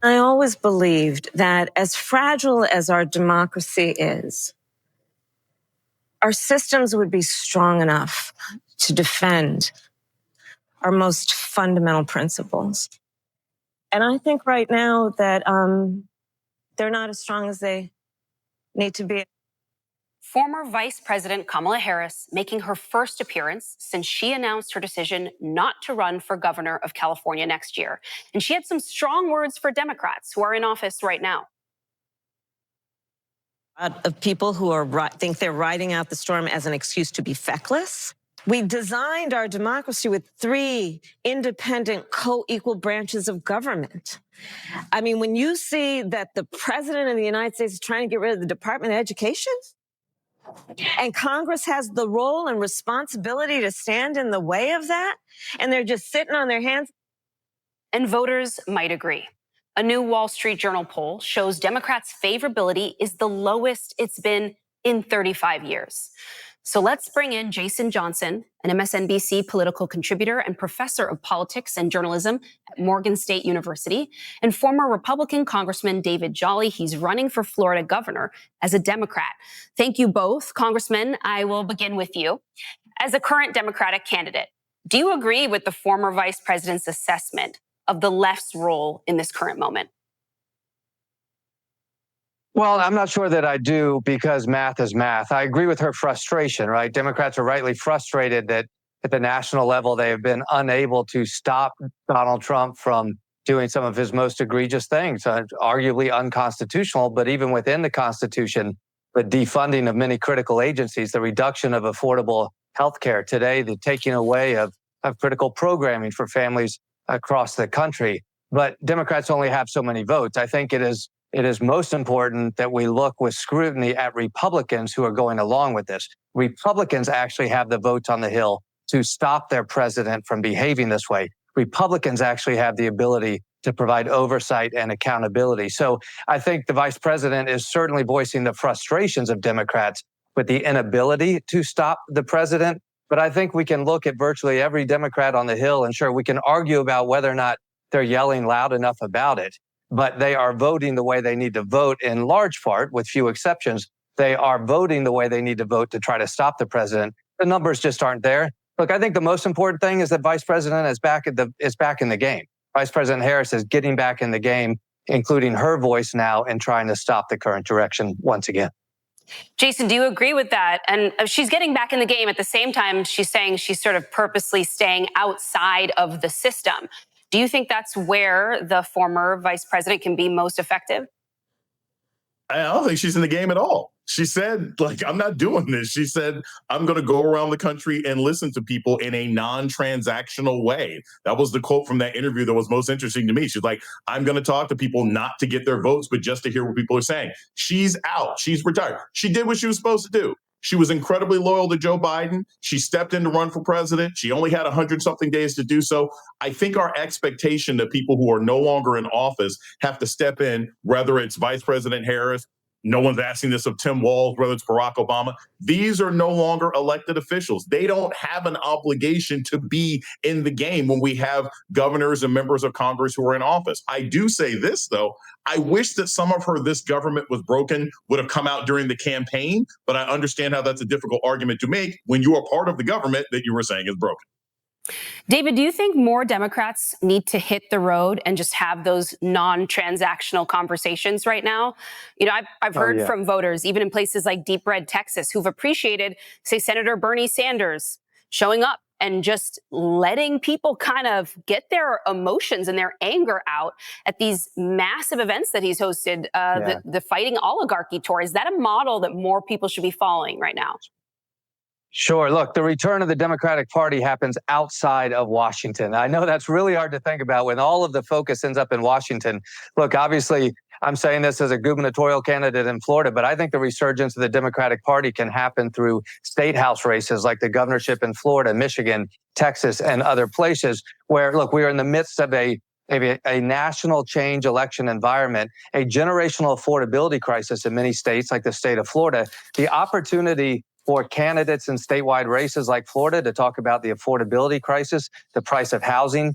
I always believed that as fragile as our democracy is, our systems would be strong enough to defend our most fundamental principles. And I think right now that they're not as strong as they need to be. Former Vice President Kamala Harris making her first appearance since she announced her decision not to run for governor of California next year. And she had some strong words for Democrats who are in office right now. Of people who think they're riding out the storm as an excuse to be feckless. We designed our democracy with 3 independent, co-equal branches of government. I mean, when you see that the president of the United States is trying to get rid of the Department of Education, and Congress has the role and responsibility to stand in the way of that, and they're just sitting on their hands. And voters might agree. A new Wall Street Journal poll shows Democrats' favorability is the lowest it's been in 35 years. So let's bring in Jason Johnson, an MSNBC political contributor and professor of politics and journalism at Morgan State University, and former Republican Congressman David Jolly. He's running for Florida governor as a Democrat. Thank you both. Congressman, I will begin with you. As a current Democratic candidate, do you agree with the former vice president's assessment of the left's role in this current moment? Well, I'm not sure that I do, because math is math. I agree with her frustration, right? Democrats are rightly frustrated that at the national level, they have been unable to stop Donald Trump from doing some of his most egregious things, arguably unconstitutional, but even within the Constitution, the defunding of many critical agencies, the reduction of affordable health care today, the taking away of critical programming for families across the country. But Democrats only have so many votes. I think it is most important that we look with scrutiny at Republicans who are going along with this. Republicans actually have the votes on the Hill to stop their president from behaving this way. Republicans actually have the ability to provide oversight and accountability. So I think the vice president is certainly voicing the frustrations of Democrats with the inability to stop the president. But I think we can look at virtually every Democrat on the Hill, and sure, we can argue about whether or not they're yelling loud enough about it. But they are voting the way they need to vote, in large part, with few exceptions. They are voting the way they need to vote to try to stop the president. The numbers just aren't there. Look, I think the most important thing is that Vice President is back in the game. Vice President Harris is getting back in the game, including her voice now in trying to stop the current direction once again. Jason, do you agree with that? And she's getting back in the game. At the same time, she's saying she's sort of purposely staying outside of the system. Do you think that's where the former vice president can be most effective? I don't think she's in the game at all. She said, I'm not doing this. She said, I'm going to go around the country and listen to people in a non-transactional way. That was the quote from that interview that was most interesting to me. She's like, I'm going to talk to people not to get their votes, but just to hear what people are saying. She's out. She's retired. She did what she was supposed to do. She was incredibly loyal to Joe Biden. She stepped in to run for president. She only had 100-something days to do so. I think our expectation that people who are no longer in office have to step in, whether it's Vice President Harris, no one's asking this of Tim Walz, whether it's Barack Obama. These are no longer elected officials. They don't have an obligation to be in the game when we have governors and members of Congress who are in office. I do say this, though. I wish that some of her "this government was broken" would have come out during the campaign, but I understand how that's a difficult argument to make when you are part of the government that you were saying is broken. David, do you think more Democrats need to hit the road and just have those non-transactional conversations right now? You know, I've heard from voters, even in places like deep red Texas, who've appreciated, say, Senator Bernie Sanders showing up and just letting people kind of get their emotions and their anger out at these massive events that he's hosted, the Fighting Oligarchy Tour. Is that a model that more people should be following right now? Sure. Look, the return of the Democratic Party happens outside of Washington. I know that's really hard to think about when all of the focus ends up in Washington. Look, obviously, I'm saying this as a gubernatorial candidate in Florida, but I think the resurgence of the Democratic Party can happen through state house races like the governorship in Florida, Michigan, Texas, and other places where, look, we are in the midst of a national change election environment, a generational affordability crisis in many states like the state of Florida. The opportunity for candidates in statewide races like Florida to talk about the affordability crisis, the price of housing,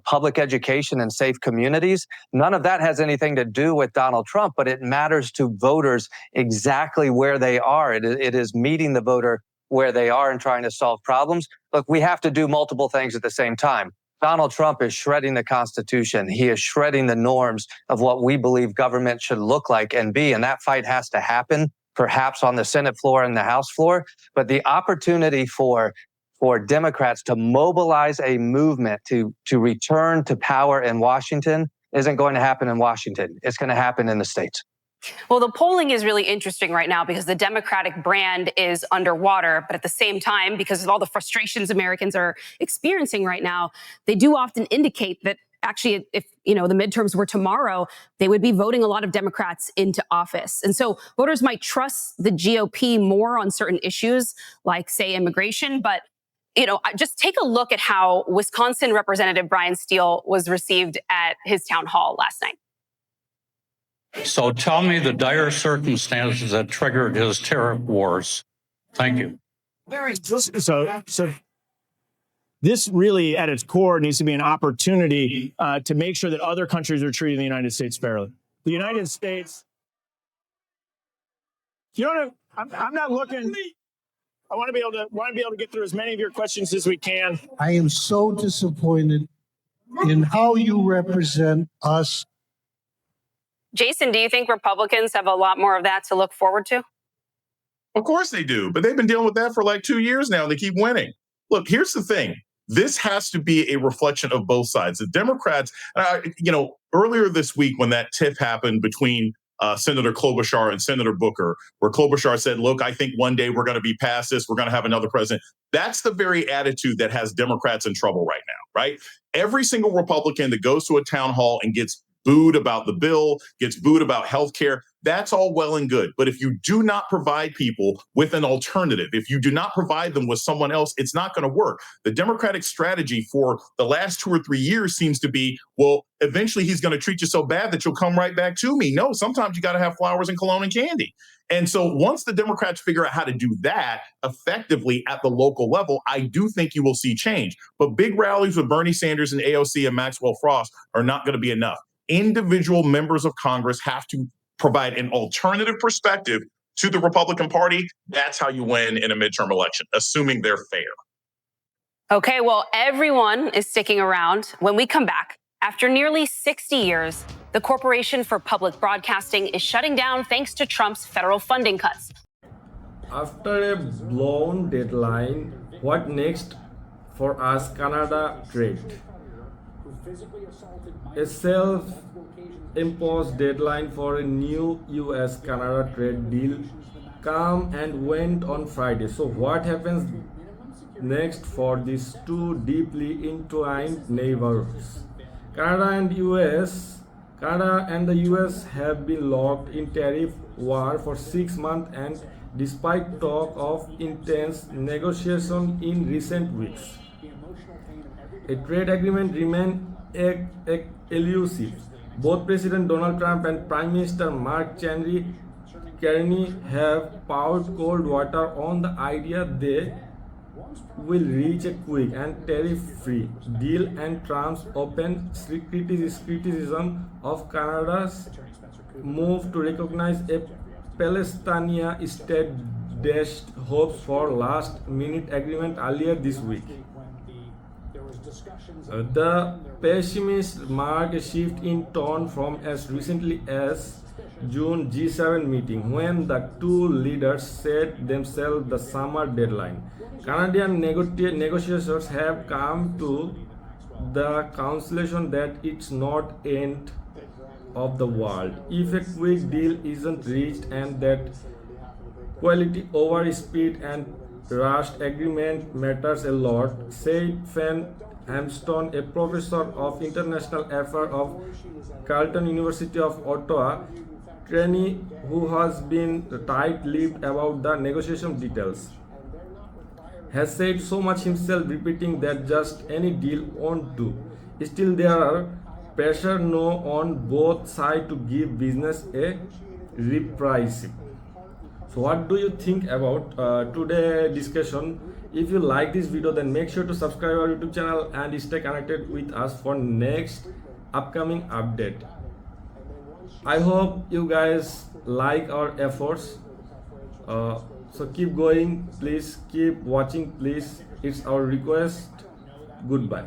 public education and safe communities. None of that has anything to do with Donald Trump, but it matters to voters exactly where they are. It is meeting the voter where they are and trying to solve problems. Look, we have to do multiple things at the same time. Donald Trump is shredding the Constitution. He is shredding the norms of what we believe government should look like and be. And that fight has to happen, perhaps on the Senate floor and the House floor. But the opportunity for Democrats to mobilize a movement to return to power in Washington isn't going to happen in Washington. It's going to happen in the states. Well, the polling is really interesting right now because the Democratic brand is underwater. But at the same time, because of all the frustrations Americans are experiencing right now, they do often indicate that actually, if the midterms were tomorrow, they would be voting a lot of Democrats into office. And so voters might trust the GOP more on certain issues like, say, immigration. But just take a look at how Wisconsin Representative Brian Steele was received at his town hall last night. So tell me the dire circumstances that triggered his tariff wars. Thank you. So this really, at its core, needs to be an opportunity to make sure that other countries are treating the United States fairly. The United States, I'm not looking. I want to be able to get through as many of your questions as we can. I am so disappointed in how you represent us. Jason, do you think Republicans have a lot more of that to look forward to? Of course they do, but they've been dealing with that for like 2 years now, and they keep winning. Look, here's the thing. This has to be a reflection of both sides. The Democrats, earlier this week when that tiff happened between Senator Klobuchar and Senator Booker, where Klobuchar said, look, I think one day we're going to be past this. We're going to have another president. That's the very attitude that has Democrats in trouble right now, right? Every single Republican that goes to a town hall and gets booed about the bill, gets booed about health care, that's all well and good. But if you do not provide people with an alternative, if you do not provide them with someone else, it's not going to work. The Democratic strategy for the last 2 or 3 years seems to be, well, eventually he's going to treat you so bad that you'll come right back to me. No, sometimes you got to have flowers and cologne and candy. And so once the Democrats figure out how to do that effectively at the local level, I do think you will see change. But big rallies with Bernie Sanders and AOC and Maxwell Frost are not going to be enough. Individual members of Congress have to provide an alternative perspective to the Republican Party. That's how you win in a midterm election, assuming they're fair. Okay, well, everyone is sticking around. When we come back, after nearly 60 years, the Corporation for Public Broadcasting is shutting down thanks to Trump's federal funding cuts. After a blown deadline, what next for us Canada trade? A self-imposed deadline for a new US-Canada trade deal came and went on Friday. So what happens next for these two deeply entwined neighbors? Canada and the US have been locked in tariff war for 6 months, and despite talk of intense negotiation in recent weeks, a trade agreement remains elusive. Both President Donald Trump and Prime Minister Mark Carney have poured cold water on the idea they will reach a quick and tariff-free deal, and Trump's open criticism of Canada's move to recognize a Palestinian state dashed hopes for last-minute agreement earlier this week. The pessimists mark a shift in tone from as recently as June G7 meeting, when the two leaders set themselves the summer deadline. Canadian negotiators have come to the conclusion that it's not end of the world if a quick deal isn't reached, and that quality over speed and rushed agreement matters a lot, said Fan Hamston, a professor of international affairs of Carleton University of Ottawa. Carney, who has been tight-lipped about the negotiation details, has said so much himself, repeating that just any deal won't do. Still, there are pressure on both sides to give business a repricing. So what do you think about today's discussion? If you like this video, then make sure to subscribe our YouTube channel and stay connected with us for next upcoming update. I hope you guys like our efforts. So keep going, please keep watching, please. It's our request. Goodbye.